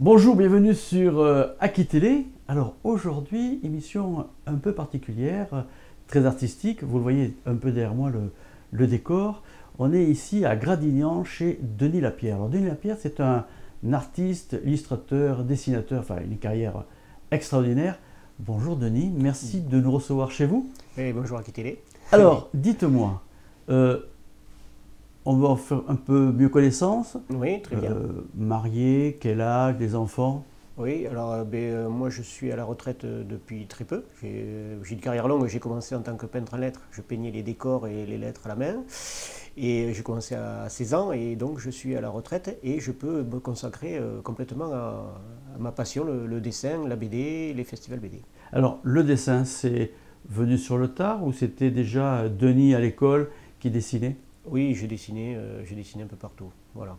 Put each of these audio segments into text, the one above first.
Bonjour, bienvenue sur Aki Télé. Alors aujourd'hui, émission un peu particulière, très artistique. Vous le voyez un peu derrière moi, le décor. On est ici à Gradignan chez Denis Lapierre. Alors Denis Lapierre, c'est un artiste, illustrateur, dessinateur, enfin une carrière extraordinaire. Bonjour Denis, merci de nous recevoir chez vous. Et bonjour Aki Télé. Alors, dites-moi, on va en faire un peu mieux connaissance. Oui, très bien. Marié, quel âge, des enfants? Oui, alors moi je suis à la retraite depuis très peu. J'ai une carrière longue, j'ai commencé en tant que peintre en lettres. Je peignais les décors et les lettres à la main. Et j'ai commencé à 16 ans et donc je suis à la retraite et je peux me consacrer complètement à ma passion, le dessin, la BD, les festivals BD. Alors, le dessin, c'est venu sur le tard ou c'était déjà Denis à l'école qui dessinait? Oui, j'ai dessiné un peu partout. Voilà.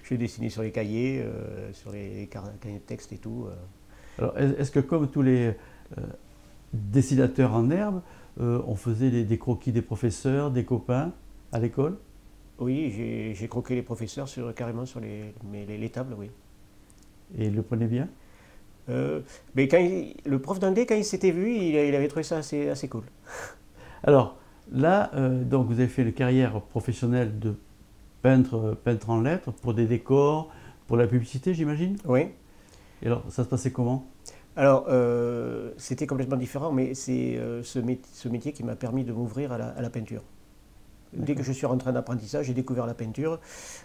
J'ai dessiné sur les cahiers, sur les cahiers de texte et tout. Alors, est-ce que comme tous les dessinateurs en herbe, on faisait des croquis des professeurs, des copains à l'école? Oui, j'ai croqué les professeurs carrément sur les tables, oui. Et ils le prenaient bien? Mais le prof d'anglais, quand il s'était vu, il avait trouvé ça assez cool. Alors, là, donc vous avez fait une carrière professionnelle de peintre en lettres pour des décors, pour la publicité, j'imagine? Oui. Et alors, ça se passait comment? Alors, c'était complètement différent, mais c'est ce métier qui m'a permis de m'ouvrir à la peinture. Dès que je suis rentré en apprentissage, j'ai découvert la peinture,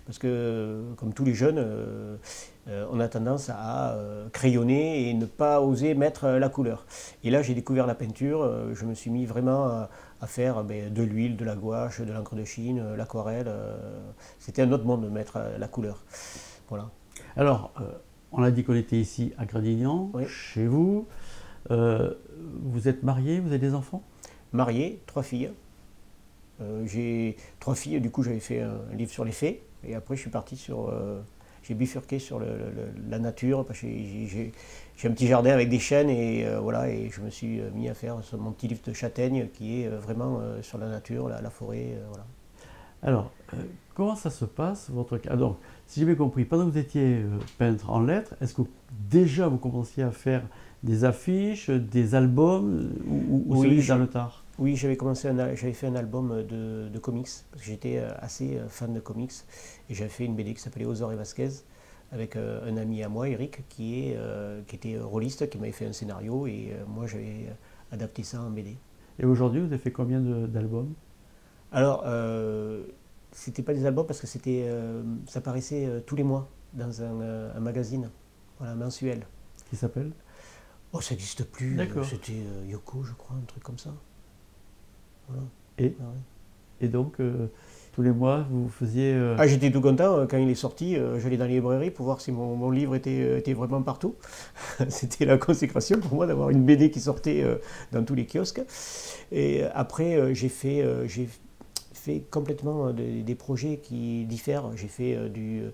parce que, comme tous les jeunes, on a tendance à crayonner et ne pas oser mettre la couleur. Et là, j'ai découvert la peinture, je me suis mis vraiment à faire de l'huile, de la gouache, de l'encre de Chine, l'aquarelle. C'était un autre monde de mettre la couleur. Voilà. Alors, on a dit qu'on était ici à Gradignan, Oui. chez vous. Euh, Vous êtes marié, vous avez des enfants? Marié, 3 filles. J'ai 3 filles, du coup j'avais fait un livre sur les fées, et après je suis parti j'ai bifurqué sur la nature, parce que j'ai un petit jardin avec des chênes, et voilà, et je me suis mis à faire mon petit livre de châtaigne qui est vraiment sur la nature, la forêt, voilà. Alors, comment ça se passe, votre cas? Donc, si j'ai bien compris, pendant que vous étiez peintre en lettres, est-ce que déjà vous commenciez à faire des affiches, des albums, ou c'est Oui, venu dans le tard? oui, j'avais fait un album de comics, parce que j'étais assez fan de comics, et j'avais fait une BD qui s'appelait Ozor et Vasquez, avec un ami à moi, Eric, qui était rôliste, qui m'avait fait un scénario, et moi j'avais adapté ça en BD. Et aujourd'hui, vous avez fait combien d'albums? Alors, c'était pas des albums parce que ça paraissait tous les mois dans un magazine, voilà, mensuel. Qui s'appelle? Oh, ça n'existe plus, D'accord. c'était Yoko, je crois, un truc comme ça. Voilà. Et, Ah ouais. et donc, tous les mois, vous faisiez... Ah, j'étais tout content quand il est sorti. J'allais dans les librairies pour voir si mon livre était vraiment partout. C'était la consécration pour moi d'avoir une BD qui sortait dans tous les kiosques. Et après, j'ai fait complètement des projets qui diffèrent. J'ai fait de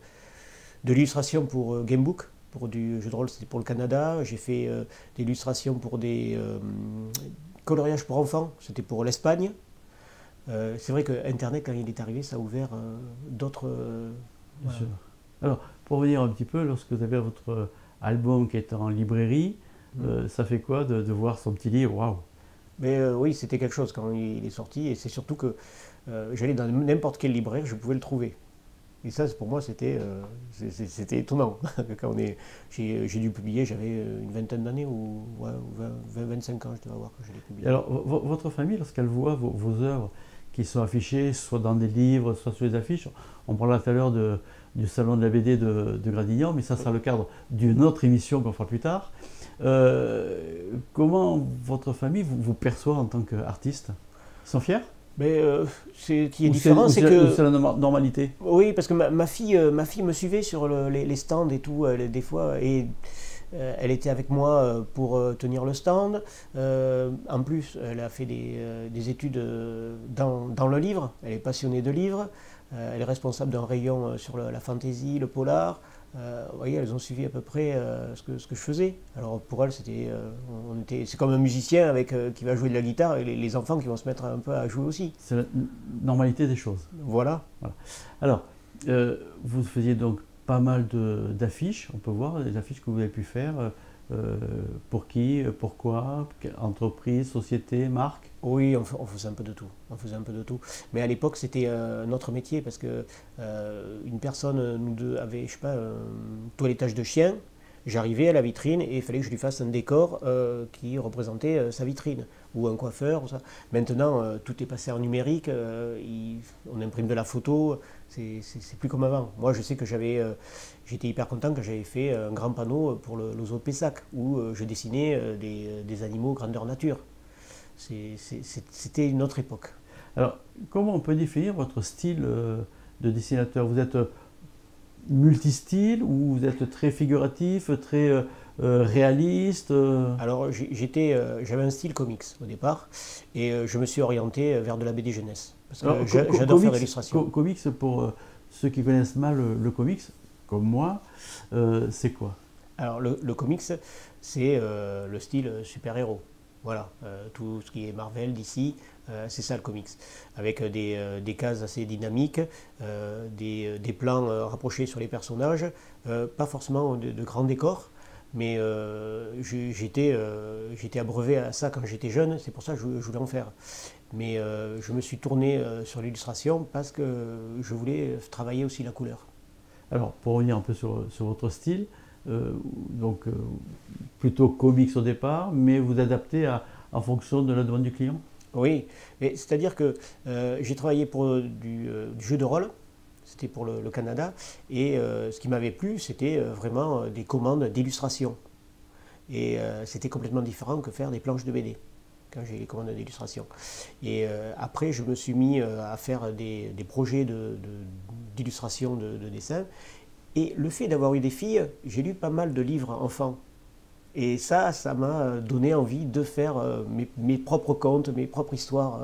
l'illustration pour Gamebook, pour du jeu de rôle, c'était pour le Canada. J'ai fait des illustrations pour des coloriages pour enfants, c'était pour l'Espagne. C'est vrai que Internet, quand il est arrivé, ça a ouvert d'autres. Bien Voilà. sûr. Alors, pour revenir un petit peu, lorsque vous avez votre album qui est en librairie, ça fait quoi de voir son petit livre? Waouh! Mais oui, c'était quelque chose quand il est sorti, et c'est surtout que j'allais dans n'importe quel libraire, je pouvais le trouver. Et ça, pour moi, c'était étonnant. J'ai dû publier, j'avais une vingtaine d'années, ou, ouais, ou 25 ans, je devais avoir quand je l'ai publié. Alors, votre famille, lorsqu'elle voit vos œuvres qui sont affichées, soit dans des livres, soit sur les affiches, on parlera tout à l'heure du salon de la BD de Gradignan, mais ça sera le cadre d'une autre émission qu'on fera plus tard. Comment votre famille vous perçoit en tant qu'artiste? Ils sont fiers? Mais ce qui est Ou différent, c'est ou que. c'est la normalité? Oui, parce que ma fille me suivait sur les stands et tout, des fois, et elle était avec moi pour tenir le stand. En plus, elle a fait des études dans le livre, elle est passionnée de livres, elle est responsable d'un rayon sur la fantasy, le polar. Vous voyez, elles ont suivi à peu près ce que je faisais. Alors pour elles, c'est comme un musicien qui va jouer de la guitare, et les enfants qui vont se mettre un peu à jouer aussi. C'est la normalité des choses. Voilà. Voilà. Alors, vous faisiez donc pas mal d'affiches. On peut voir les affiches que vous avez pu faire. Pour qui, pourquoi, entreprise, société, marque? Oui, on faisait un peu de tout. On faisait un peu de tout. Mais à l'époque, c'était notre métier parce que une personne nous deux avait, je sais pas, un toilettage de chien. J'arrivais à la vitrine et il fallait que je lui fasse un décor qui représentait sa vitrine ou un coiffeur. Ou ça. Maintenant, tout est passé en numérique. On imprime de la photo. C'est plus comme avant. Moi, je sais que j'étais hyper content quand j'avais fait un grand panneau pour le zoo de Pessac où je dessinais des animaux grandeur nature. C'était une autre époque. Alors, comment on peut définir votre style de dessinateur? Vous êtes multistyle ou vous êtes très figuratif, très réaliste? Alors j'avais un style comics au départ et je me suis orienté vers de la BD jeunesse parce que j'adore faire de l'illustration. Comics, pour ceux qui connaissent mal le comics, comme moi, c'est quoi? Alors le comics, c'est le style super-héros. Voilà, tout ce qui est Marvel, DC, c'est ça le comics. Avec des cases assez dynamiques, des plans rapprochés sur les personnages, pas forcément de grands décors, mais j'étais abreuvé à ça quand j'étais jeune, c'est pour ça que je voulais en faire. Mais je me suis tourné sur l'illustration parce que je voulais travailler aussi la couleur. Alors, pour revenir un peu sur votre style, donc plutôt comics au départ, mais vous adaptez en fonction de la demande du client? Oui, c'est-à-dire que j'ai travaillé pour du jeu de rôle, c'était pour le Canada, et ce qui m'avait plu, c'était vraiment des commandes d'illustration. Et c'était complètement différent que faire des planches de BD, quand j'ai les commandes d'illustration. Et après, je me suis mis à faire des projets d'illustration de dessin. Et le fait d'avoir eu des filles, j'ai lu pas mal de livres enfants. Et ça m'a donné envie de faire mes propres contes, mes propres histoires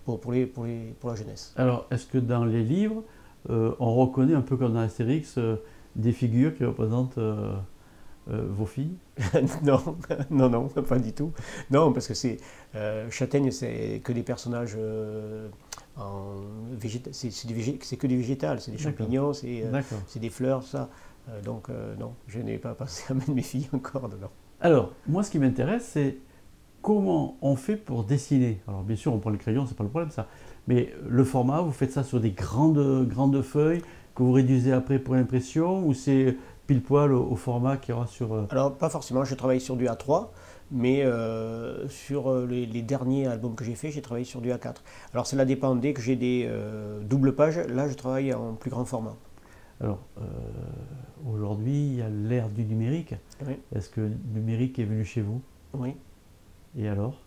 pour la jeunesse. Alors, est-ce que dans les livres, on reconnaît un peu comme dans Astérix des figures qui représentent vos filles? Non, non, pas du tout. Non, parce que Châtaigne, c'est que des personnages c'est que du végétal, c'est des champignons, c'est des fleurs, ça. Donc non, je n'ai pas passé à mettre mes filles encore dedans. Alors, moi ce qui m'intéresse, c'est comment on fait pour dessiner. Alors bien sûr, on prend le crayon, c'est pas le problème ça. Mais le format, vous faites ça sur des grandes feuilles que vous réduisez après pour l'impression, ou c'est pile poil au format qu'il y aura sur... Alors pas forcément, je travaille sur du A3, mais sur les derniers albums que j'ai fait, j'ai travaillé sur du A4. Alors cela dépend, dès que j'ai des doubles pages, là je travaille en plus grand format. Alors, aujourd'hui, il y a l'ère du numérique. Oui. Est-ce que le numérique est venu chez vous? Oui. Et alors?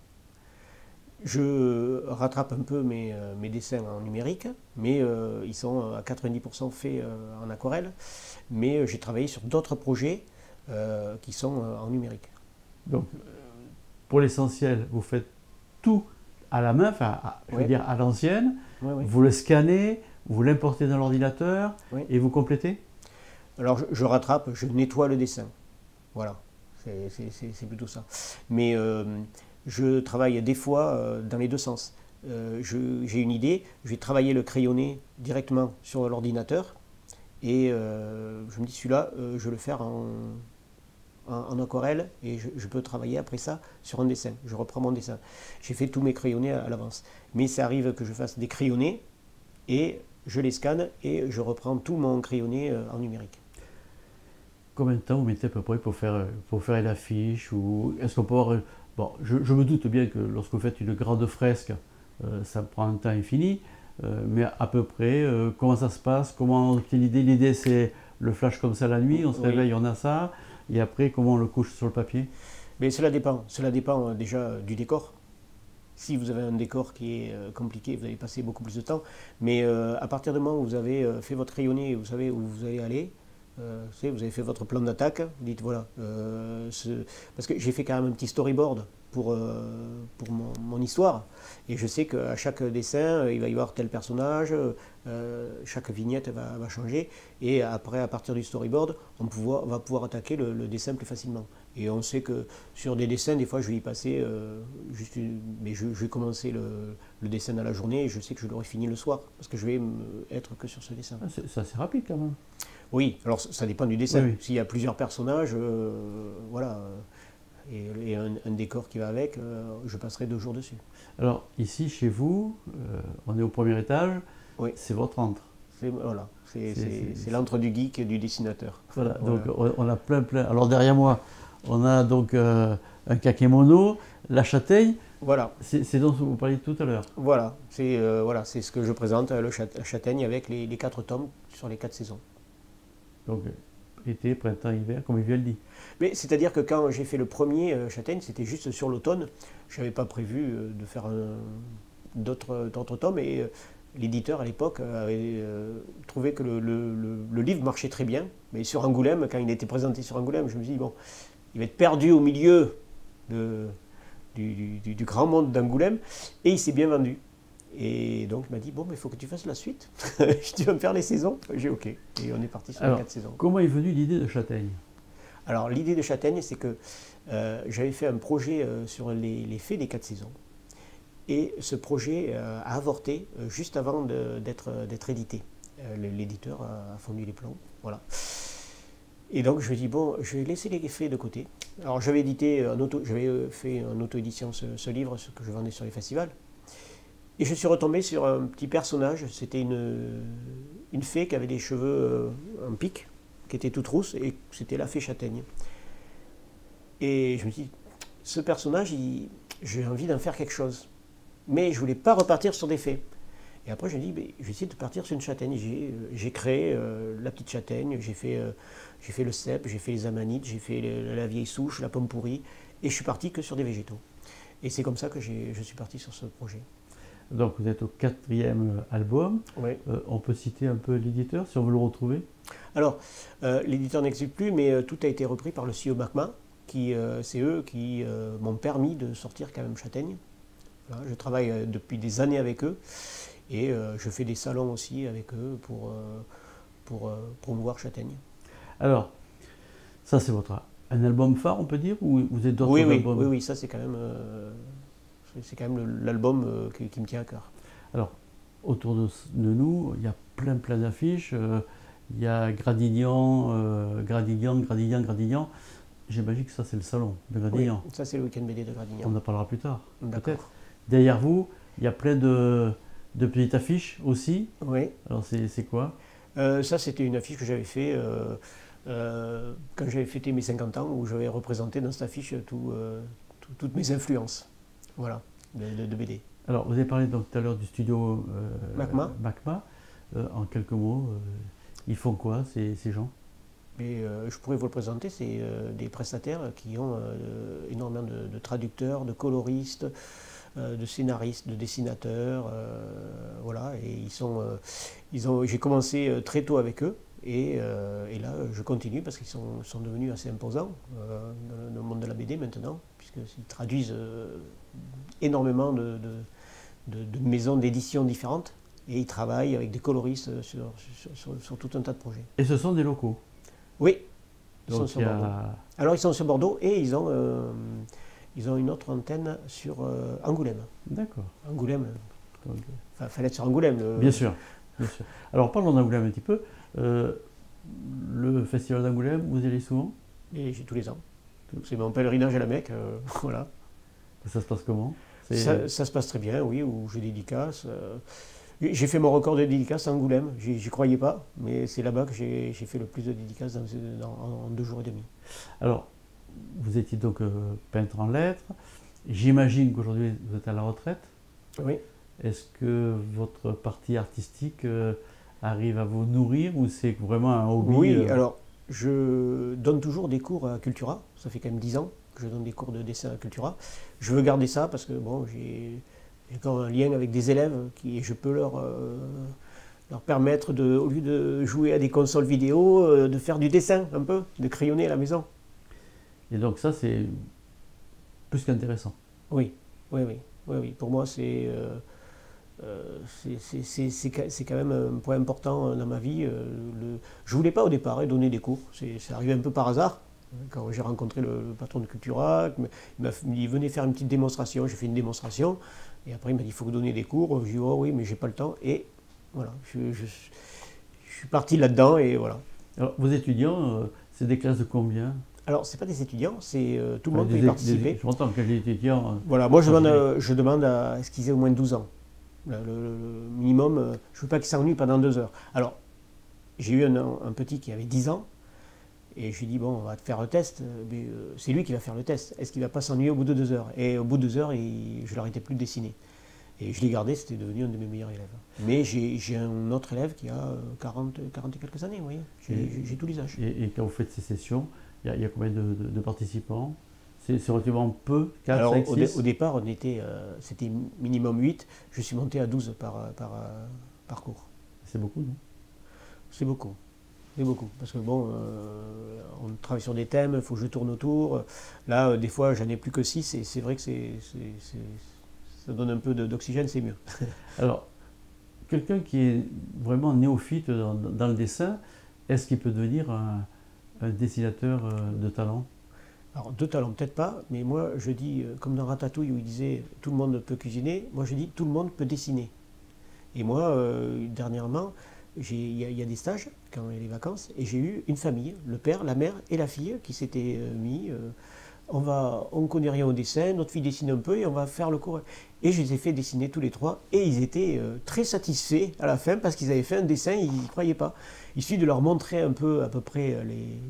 Je rattrape un peu mes dessins en numérique, mais ils sont à 90% faits en aquarelle. Mais j'ai travaillé sur d'autres projets qui sont en numérique. Donc, pour l'essentiel, vous faites tout à la main, enfin, je veux dire à l'ancienne. Oui. Vous le scannez, vous l'importez dans l'ordinateur et vous complétez? Alors, je rattrape, je nettoie le dessin. Voilà, c'est plutôt ça. Mais je travaille des fois dans les deux sens. J'ai une idée, je vais travailler le crayonné directement sur l'ordinateur et je me dis celui-là, je vais le faire en aquarelle et je peux travailler après ça sur un dessin. Je reprends mon dessin. J'ai fait tous mes crayonnés à l'avance. Mais ça arrive que je fasse des crayonnés et je les scanne et je reprends tout mon crayonné en numérique. Combien de temps vous mettez à peu près pour faire une affiche, ou est-ce qu'on peut avoir... Bon, je me doute bien que lorsque vous faites une grande fresque, ça prend un temps infini, mais à peu près, comment ça se passe? Comment, quelle idée? L'idée, c'est le flash comme ça la nuit, on se réveille, on a ça, et après, comment on le couche sur le papier? Mais cela dépend déjà du décor. Si vous avez un décor qui est compliqué, vous allez passer beaucoup plus de temps, mais à partir du moment où vous avez fait votre rayonné, vous savez où vous allez aller, vous avez fait votre plan d'attaque, vous dites voilà, parce que j'ai fait quand même un petit storyboard mon histoire. Et je sais qu'à chaque dessin, il va y avoir tel personnage, chaque vignette va changer. Et après, à partir du storyboard, on va pouvoir attaquer le dessin plus facilement. Et on sait que sur des dessins, des fois, je vais y passer mais je vais commencer le dessin dans la journée et je sais que je l'aurai fini le soir. Parce que je vais être que sur ce dessin. Ah, c'est assez rapide quand même. Oui, alors ça dépend du dessin. Oui, oui. S'il y a plusieurs personnages, voilà, et un décor qui va avec, je passerai 2 jours dessus. Alors ici, chez vous, on est au premier étage, Oui. c'est votre antre. Voilà, c'est l'antre du geek et du dessinateur. Voilà, Voilà. donc on a plein. Alors derrière moi, on a donc un kakémono, la châtaigne, Voilà, c'est dont vous parliez tout à l'heure. voilà, c'est ce que je présente, la châtaigne avec les 4 tomes sur les 4 saisons. Donc été, printemps, hiver, comme il dit. Mais c'est-à-dire que quand j'ai fait le premier châtaigne, c'était juste sur l'automne. Je n'avais pas prévu de faire d'autres tomes et l'éditeur à l'époque avait trouvé que le livre marchait très bien. Mais sur Angoulême, quand il était présenté sur Angoulême, je me suis dit, bon, il va être perdu au milieu du grand monde d'Angoulême et il s'est bien vendu. Et donc il m'a dit, bon, mais il faut que tu fasses la suite. Tu vas me faire les saisons? J'ai OK. Et on est parti sur les 4 saisons. Comment est venue l'idée de châtaigne? Alors l'idée de châtaigne, c'est que j'avais fait un projet sur les faits des 4 saisons. Et ce projet a avorté juste avant d'être édité. L'éditeur a fondu les plombs. Voilà. Et donc je me dis, bon, je vais laisser les faits de côté. Alors j'avais fait en auto-édition ce livre, ce que je vendais sur les festivals. Et je suis retombé sur un petit personnage, c'était une fée qui avait des cheveux en pique, qui était toute rousse, et c'était la fée châtaigne. Et je me dis, ce personnage, j'ai envie d'en faire quelque chose. Mais je ne voulais pas repartir sur des fées. Et après, je me dis, je vais essayer de partir sur une châtaigne. J'ai créé la petite châtaigne, j'ai fait le cèpe, j'ai fait les amanites, j'ai fait la vieille souche, la pomme pourrie, et je suis parti que sur des végétaux. Et c'est comme ça que je suis parti sur ce projet. Donc vous êtes au 4e album. Oui. On peut citer un peu l'éditeur, si on veut le retrouver. Alors, l'éditeur n'existe plus, mais tout a été repris par le CEO Macma, c'est eux qui m'ont permis de sortir quand même Châtaigne. Voilà, je travaille depuis des années avec eux et je fais des salons aussi avec eux pour promouvoir Châtaigne. Alors, ça c'est un album phare, on peut dire, ou vous êtes d'autres albums? Oui, ça c'est quand même l'album qui me tient à cœur. Alors, autour de nous, il y a plein d'affiches. Il y a Gradignan. J'imagine que ça, c'est le salon de Gradignan. Oui, ça, c'est le week-end BD de Gradignan. On en parlera plus tard, peut-être. Derrière vous, il y a plein de petites affiches aussi. Oui. Alors, c'est quoi? Ça, c'était une affiche que j'avais fait quand j'avais fêté mes 50 ans, où j'avais représenté dans cette affiche toutes mes influences. Voilà, de BD. Alors, vous avez parlé donc tout à l'heure du studio Macma. En quelques mots, ils font quoi, ces gens? Mais, je pourrais vous le présenter, c'est des prestataires qui ont énormément de traducteurs, de coloristes, de scénaristes, de dessinateurs, voilà, et j'ai commencé très tôt avec eux, et là je continue parce qu'ils sont devenus assez imposants dans le monde de la BD maintenant, puisqu'ils traduisent énormément de maisons d'édition différentes, et ils travaillent avec des coloristes sur tout un tas de projets. Et ce sont des locaux? Oui, ils donc sont sur Bordeaux. Alors ils sont sur Bordeaux et ils ont une autre antenne sur Angoulême. D'accord. Angoulême. Fallait être sur Angoulême. Bien sûr, bien sûr. Alors parlons d'Angoulême un petit peu. Le festival d'Angoulême, vous y allez souvent? Et j'ai tous les ans. C'est mon pèlerinage à la Mecque, voilà. Ça se passe comment? Ça se passe très bien, oui, où j'ai dédicace. J'ai fait mon record de dédicaces à Angoulême, j'y croyais pas, mais c'est là-bas que j'ai fait le plus de dédicaces en 2 jours et demi. Alors, vous étiez donc peintre en lettres. J'imagine qu'aujourd'hui vous êtes à la retraite. Oui. Est-ce que votre partie artistique arrive à vous nourrir ou c'est vraiment un hobby? Oui, alors je donne toujours des cours à Cultura, ça fait quand même 10 ans que je donne des cours de dessin à Cultura. Je veux garder ça parce que bon, j'ai encore un lien avec des élèves et je peux leur permettre, au lieu de jouer à des consoles vidéo, de faire du dessin un peu, de crayonner à la maison. Et donc ça, c'est plus qu'intéressant. Oui, oui, oui, oui, oui. Pour moi, c'est quand même un point important dans ma vie. Je ne voulais pas au départ donner des cours. C'est arrivé un peu par hasard. Quand j'ai rencontré le patron de Cultura, il m'a dit venez faire une petite démonstration. J'ai fait une démonstration. Et après, il m'a dit il faut vous donner des cours. J'ai dit oh oui, mais j'ai pas le temps. Et voilà, je suis parti là-dedans et voilà. Alors, vos étudiants, c'est des classes de combien? Alors, ce n'est pas des étudiants, c'est tout le Enfin, monde peut y participer. je m'entends que les étudiants. Voilà, moi je demande à ce qu'ils aient au moins 12 ans. Le minimum, je ne veux pas qu'ils s'ennuient pendant 2 heures. Alors, j'ai eu un petit qui avait 10 ans, et je lui ai dit, bon, on va te faire le test, mais c'est lui qui va faire le test. Est-ce qu'il ne va pas s'ennuyer au bout de 2 heures? Et au bout de 2 heures, je ne l'arrêtais plus de dessiner. Et je l'ai gardé, c'était devenu un de mes meilleurs élèves. Mais j'ai un autre élève qui a 40 et quelques années, vous voyez. J'ai tous les âges. Et quand vous faites ces sessions, il y a combien de participants? C'est relativement peu, 4, Alors, 5, 6? au départ, c'était minimum 8. Je suis monté à 12 par cours. C'est beaucoup, non? C'est beaucoup. C'est beaucoup. Parce que bon, on travaille sur des thèmes, il faut que je tourne autour. Là, des fois, j'en ai plus que 6 et c'est vrai que ça donne un peu d'oxygène, c'est mieux. Alors, quelqu'un qui est vraiment néophyte dans le dessin, est-ce qu'il peut devenir un dessinateur de talent? Alors, de talent, peut-être pas, mais moi, je dis, comme dans Ratatouille où il disait tout le monde peut cuisiner, moi je dis tout le monde peut dessiner. Et moi, dernièrement, il y a des stages, quand il y a les vacances, et j'ai eu une famille, le père, la mère et la fille, qui s'étaient mis, on ne connaît rien au dessin, notre fille dessine un peu et on va faire le cours. Et je les ai fait dessiner tous les trois, et ils étaient très satisfaits à la fin, parce qu'ils avaient fait un dessin, ils n'y croyaient pas. Il suffit de leur montrer un peu, à peu près,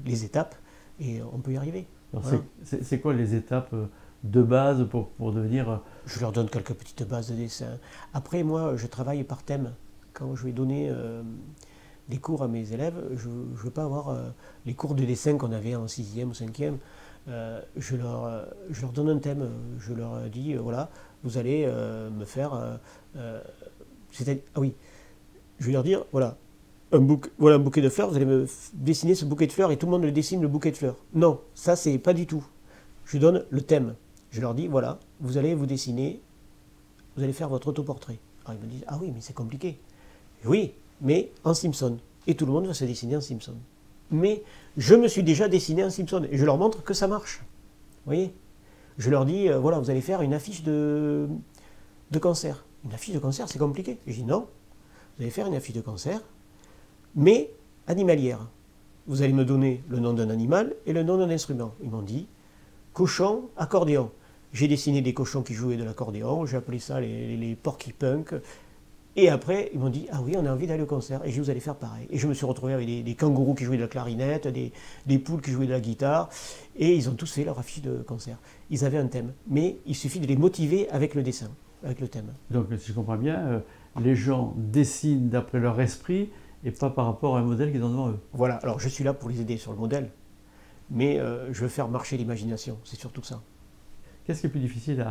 les étapes, et on peut y arriver. Voilà. C'est quoi les étapes de base pour devenir... Je leur donne quelques petites bases de dessin. Après, moi, je travaille par thème. Quand je vais donner des cours à mes élèves, je ne veux pas avoir les cours de dessin qu'on avait en 6e ou 5e. Je leur donne un thème. Je leur dis, voilà, vous allez me faire... ah oui, je vais leur dire, voilà, voilà un bouquet de fleurs, vous allez me dessiner ce bouquet de fleurs et tout le monde le dessine, le bouquet de fleurs. Non, ça, c'est pas du tout. Je donne le thème. Je leur dis, voilà, vous allez vous dessiner, vous allez faire votre autoportrait. Alors ils me disent, ah oui, mais c'est compliqué. Oui, mais en Simpson. Et tout le monde va se dessiner en Simpson. Mais je me suis déjà dessiné en Simpson. Et je leur montre que ça marche. Vous voyez? Je leur dis, voilà, vous allez faire une affiche de concert. Une affiche de concert, c'est compliqué. Je dis, non, vous allez faire une affiche de concert, mais animalière. Vous allez me donner le nom d'un animal et le nom d'un instrument. Ils m'ont dit, cochon, accordéon. J'ai dessiné des cochons qui jouaient de l'accordéon, j'ai appelé ça les porky-punk. Et après, ils m'ont dit, ah oui, on a envie d'aller au concert. Et je dis, vous allez faire pareil. Et je me suis retrouvé avec des kangourous qui jouaient de la clarinette, des poules qui jouaient de la guitare. Et ils ont tous fait leur affiche de concert. Ils avaient un thème. Mais il suffit de les motiver avec le dessin, avec le thème. Donc, si je comprends bien, les gens dessinent d'après leur esprit et pas par rapport à un modèle qu'ils ont devant eux. Voilà, alors je suis là pour les aider sur le modèle. Mais je veux faire marcher l'imagination, c'est surtout ça. Qu'est-ce qui est plus difficile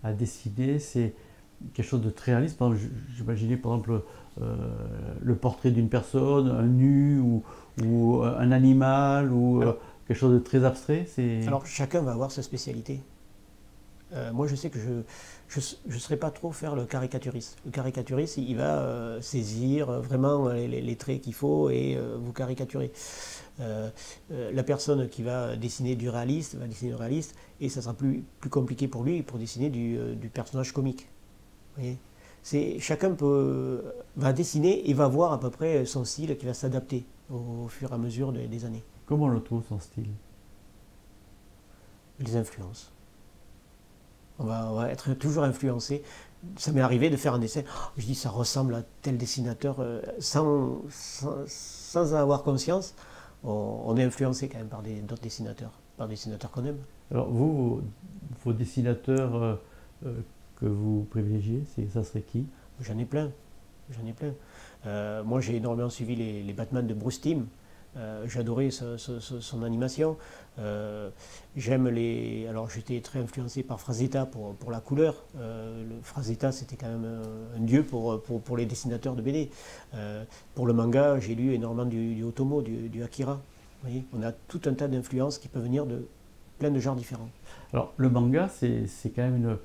à dessiner? C'est quelque chose de très réaliste. Par exemple, j'imaginais par exemple le portrait d'une personne, un nu ou un animal ou quelque chose de très abstrait. Alors chacun va avoir sa spécialité. Moi je sais que je ne saurais pas trop faire le caricaturiste. Le caricaturiste, il va saisir vraiment les traits qu'il faut et vous caricaturer. La personne qui va dessiner du réaliste va dessiner du réaliste et ça sera plus compliqué pour lui pour dessiner du personnage comique. Vous voyez, chacun va dessiner et va voir à peu près son style qui va s'adapter au fur et à mesure des années. Comment on le trouve, son style? Les influences. On va être toujours influencé. Ça m'est arrivé de faire un dessin, je dis ça ressemble à tel dessinateur, sans en avoir conscience. On est influencé quand même par d'autres dessinateurs, par des dessinateurs qu'on aime. Alors vous, vos dessinateurs que vous privilégiez, ça serait qui? J'en ai plein, j'en ai plein. Moi j'ai énormément suivi les Batman de Bruce Timm. J'adorais son animation. J'aime alors j'étais très influencé par Frazetta pour la couleur. Frazetta c'était quand même un dieu pour les dessinateurs de BD. Pour le manga, j'ai lu énormément du Otomo, du Akira. Vous voyez, on a tout un tas d'influences qui peuvent venir plein de genres différents. Alors, le manga, c'est quand même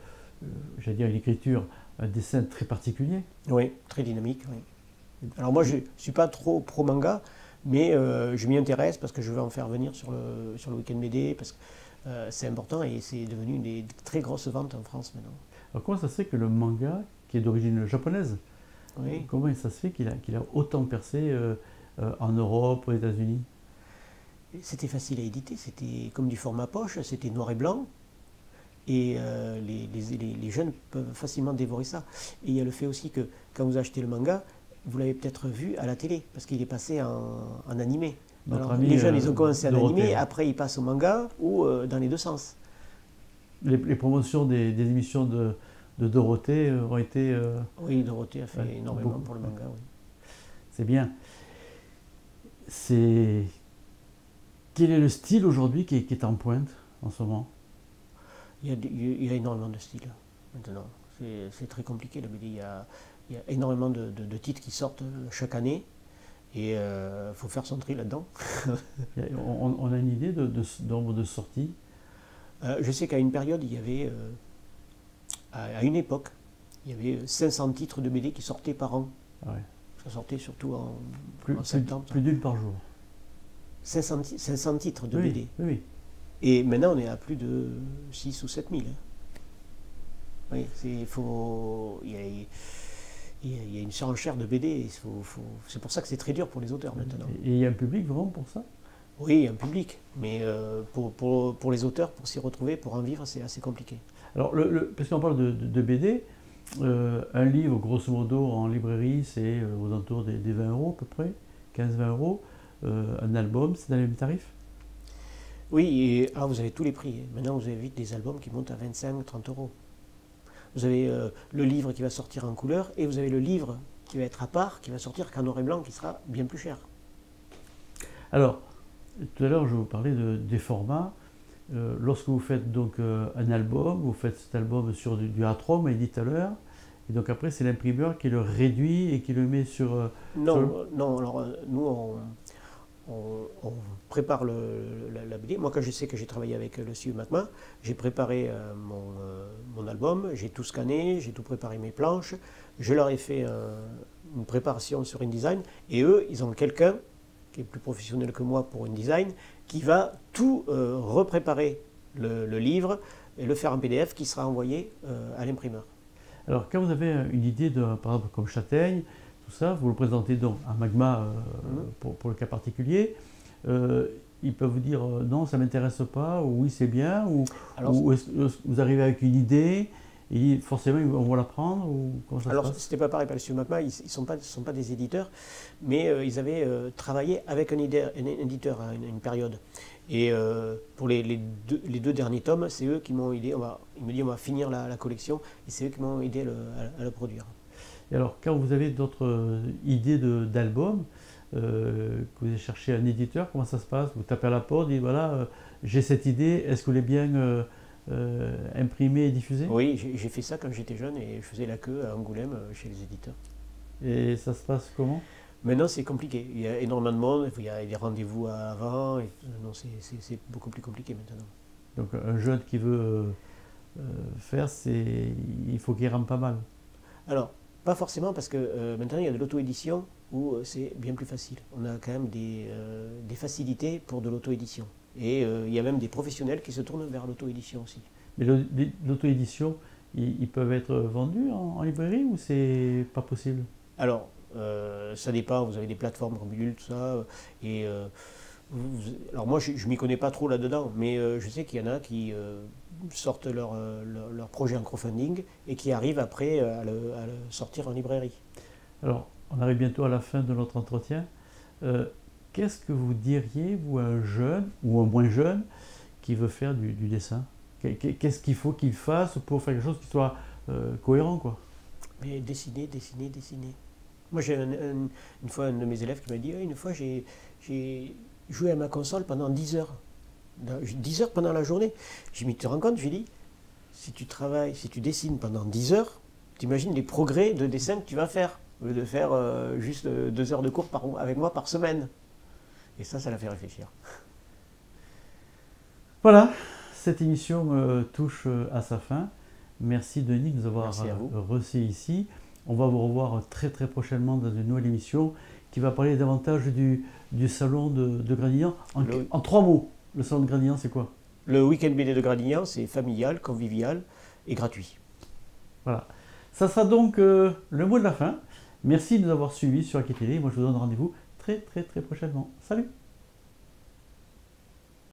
j'allais dire une écriture, un dessin très particulier. Oui, très dynamique. Oui. Alors moi, je ne suis pas trop pro-manga, mais je m'y intéresse parce que je veux en faire venir sur le week-end BD, parce que c'est important et c'est devenu une des très grosses ventes en France maintenant. Alors, comment ça se fait que le manga, qui est d'origine japonaise, Oui. comment ça se fait qu'il a autant percé en Europe, aux États-Unis? C'était facile à éditer, c'était comme du format poche, c'était noir et blanc. Et les jeunes peuvent facilement dévorer ça. Et il y a le fait aussi que quand vous achetez le manga, vous l'avez peut-être vu à la télé, parce qu'il est passé en animé. Alors, les jeunes, ils ont commencé en animé, après ils passent au manga, ou dans les deux sens. Les promotions des émissions de Dorothée ont été... Oui, Dorothée a fait énormément pour le manga. Oui. C'est bien. Quel est le style aujourd'hui qui est en pointe en ce moment? Il y a énormément de styles maintenant. C'est très compliqué la BD. Il y a énormément de titres qui sortent chaque année et il faut faire son tri là-dedans. On a une idée de nombre de sorties? Je sais qu'à une période, il y avait, à une époque, il y avait 500 titres de BD qui sortaient par an. Ah ouais. Ça sortait surtout en septembre. Plus d'une par jour. 500 titres de BD. Oui. Et maintenant, on est à plus de 6 ou 7 000. Oui, il y a une surenchère de BD. C'est pour ça que c'est très dur pour les auteurs maintenant. Et il y a un public vraiment pour ça? Oui, il y a un public. Mais pour les auteurs, pour s'y retrouver, pour en vivre, c'est assez compliqué. Alors, parce qu'on parle de BD, un livre, grosso modo, en librairie, c'est aux alentours des 20 € à peu près, 15-20 €. Un album, c'est dans les mêmes tarifs? Oui, et alors vous avez tous les prix. Maintenant, vous avez vite des albums qui montent à 25-30 €. Vous avez le livre qui va sortir en couleur et vous avez le livre qui va être à part, qui va sortir qu'en noir et blanc, qui sera bien plus cher. Alors, tout à l'heure, je vous parlais des formats. Lorsque vous faites donc un album, vous faites cet album sur du A3, on m'a dit tout à l'heure, et donc après, c'est l'imprimeur qui le réduit et qui le met sur... Non, alors nous, on prépare la BD. Moi, quand je sais que j'ai travaillé avec le CIE Macma, j'ai préparé mon album, j'ai tout scanné, j'ai tout préparé mes planches, je leur ai fait une préparation sur InDesign, et eux, ils ont quelqu'un qui est plus professionnel que moi pour InDesign, qui va tout repréparer le livre et le faire en PDF qui sera envoyé à l'imprimeur. Alors, quand vous avez une idée, par exemple, comme Châtaigne, tout ça, vous le présentez donc à Magma pour le cas particulier. Ils peuvent vous dire non, ça ne m'intéresse pas, ou oui, c'est bien, ou est-ce que vous arrivez avec une idée et forcément on va la prendre, ou comment ça se passe? Alors, c'était pas pareil par le Magma, ils ne sont pas des éditeurs, mais ils avaient travaillé avec un éditeur à une période. Et pour les deux derniers tomes, c'est eux qui m'ont aidé. Ils me disent on va finir la collection, et c'est eux qui m'ont aidé à le produire. Et alors, quand vous avez d'autres idées d'albums, que vous allez chercher un éditeur, comment ça se passe? Vous tapez à la porte, vous dites voilà, j'ai cette idée, est-ce que vous voulez bien imprimer et diffuser? Oui, j'ai fait ça quand j'étais jeune et je faisais la queue à Angoulême chez les éditeurs. Et ça se passe comment? Maintenant, c'est compliqué. Il y a énormément de monde, il y a des rendez-vous avant. Non, c'est beaucoup plus compliqué maintenant. Donc, un jeune qui veut faire, il faut qu'il rame pas mal. Alors, pas forcément, parce que maintenant, il y a de l'auto-édition où c'est bien plus facile. On a quand même des facilités pour de l'auto-édition. Et il y a même des professionnels qui se tournent vers l'auto-édition aussi. Mais l'auto-édition, ils peuvent être vendus en librairie ou c'est pas possible? Alors, ça dépend. Vous avez des plateformes comme Ulule, tout ça. Et alors moi, je ne m'y connais pas trop là-dedans, mais je sais qu'il y en a qui sortent leur projet en crowdfunding et qui arrivent après à le sortir en librairie. Alors, on arrive bientôt à la fin de notre entretien. Qu'est-ce que vous diriez, vous, à un jeune ou un moins jeune qui veut faire du dessin? Qu'est-ce qu'il faut qu'il fasse pour faire quelque chose qui soit cohérent, quoi? Mais dessiner. Moi, j'ai une fois un de mes élèves qui m'a dit une fois, j'ai joué à ma console pendant 10 heures. 10 heures pendant la journée. J'ai mis, tu te rends compte, je lui ai dit, si tu dessines pendant 10 heures, t'imagines les progrès de dessin que tu vas faire, au lieu de faire juste 2 heures de cours avec moi par semaine. Et ça l'a fait réfléchir. Voilà, cette émission touche à sa fin. Merci Denis de nous avoir reçus ici. On va vous revoir très très prochainement dans une nouvelle émission qui va parler davantage du salon de Gradignan. En 3 mots, le salon de Gradignan, c'est quoi? Le week-end BD de Gradignan, c'est familial, convivial et gratuit. Voilà. Ça sera donc le mot de la fin. Merci de nous avoir suivis sur Aki Télé. Moi, je vous donne rendez-vous très très très prochainement. Salut!